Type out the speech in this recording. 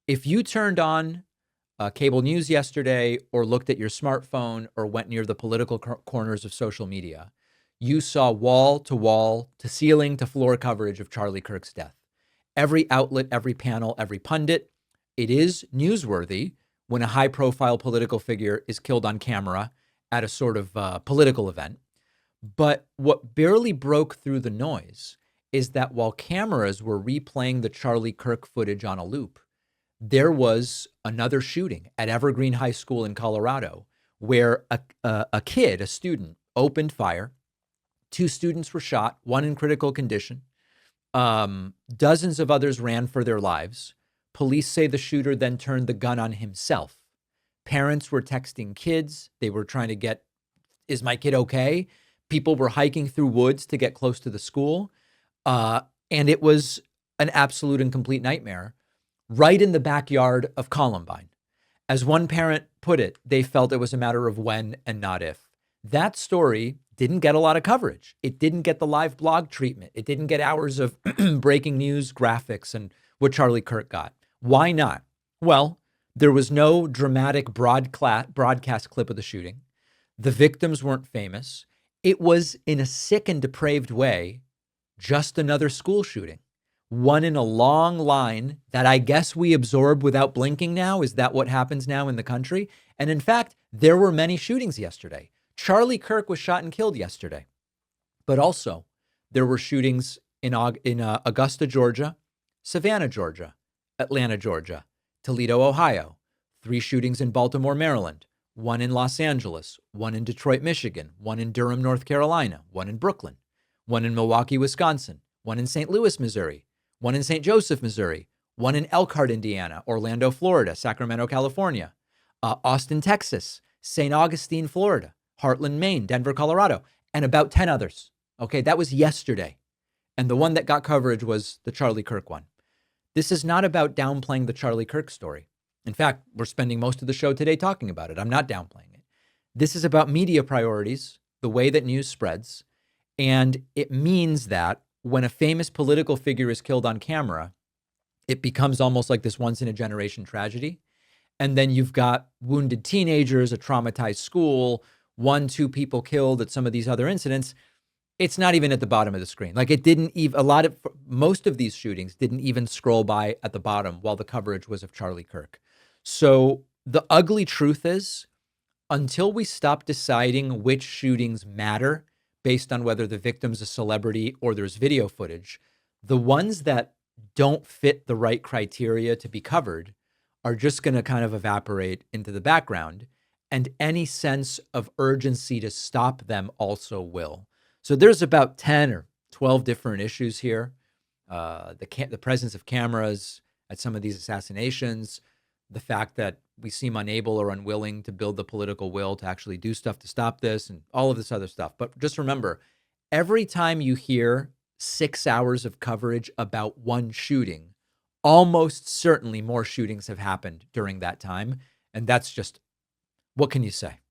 If you turned on cable news yesterday or looked at your smartphone or went near the political corners of social media, you saw wall to ceiling to floor coverage of Charlie Kirk's death. Every outlet, every panel, every pundit. It is newsworthy when a high profile political figure is killed on camera at a sort of political event. But what barely broke through the noise is that while cameras were replaying the Charlie Kirk footage on a loop, there was another shooting at Evergreen High School in Colorado where a kid, a student, opened fire. Two students were shot, one in critical condition. Dozens of others ran for their lives. Police say the shooter then turned the gun on himself. Parents were texting kids. They were trying to get, is my kid okay? People were hiking through woods to get close to the school. And it was an absolute and complete nightmare right in the backyard of Columbine. As one parent put it, they felt it was a matter of when and not if. That story didn't get a lot of coverage. It didn't get the live blog treatment. It didn't get hours of breaking news graphics and what Charlie Kirk got. Why not? Well, there was no dramatic broadcast clip of the shooting. The victims weren't famous. It was, in a sick and depraved way, just another school shooting. One in a long line that I guess we absorb without blinking now. Is that what happens now in the country? And in fact, there were many shootings yesterday. Charlie Kirk was shot and killed yesterday. But also, there were shootings in Augusta, Georgia, Savannah, Georgia, Atlanta, Georgia, Toledo, Ohio, 3 shootings in Baltimore, Maryland, 1 in Los Angeles, 1 in Detroit, Michigan, 1 in Durham, North Carolina, 1 in Brooklyn, 1 in Milwaukee, Wisconsin, 1 in St. Louis, Missouri, 1 in St. Joseph, Missouri, 1 in Elkhart, Indiana, Orlando, Florida, Sacramento, California, Austin, Texas, St. Augustine, Florida, Heartland, Maine, Denver, Colorado, and about 10 others. Okay, that was yesterday. And the one that got coverage was the Charlie Kirk one. This is not about downplaying the Charlie Kirk story. In fact, we're spending most of the show today talking about it. I'm not downplaying it. This is about media priorities, the way that news spreads. And it means that when a famous political figure is killed on camera, it becomes almost like this once in a generation tragedy. And then you've got wounded teenagers, a traumatized school, 1-2 people killed at some of these other incidents. It's not even at the bottom of the screen. Like it didn't even, most of these shootings didn't even scroll by at the bottom while the coverage was of Charlie Kirk. So the ugly truth is, until we stop deciding which shootings matter based on whether the victim's a celebrity or there's video footage, the ones that don't fit the right criteria to be covered are just going to kind of evaporate into the background. And any sense of urgency to stop them also will. So there's about 10 or 12 different issues here. The presence of cameras at some of these assassinations, the fact that we seem unable or unwilling to build the political will to actually do stuff to stop this, and all of this other stuff. But just remember, every time you hear 6 hours of coverage about one shooting, almost certainly more shootings have happened during that time. And that's just, what can you say?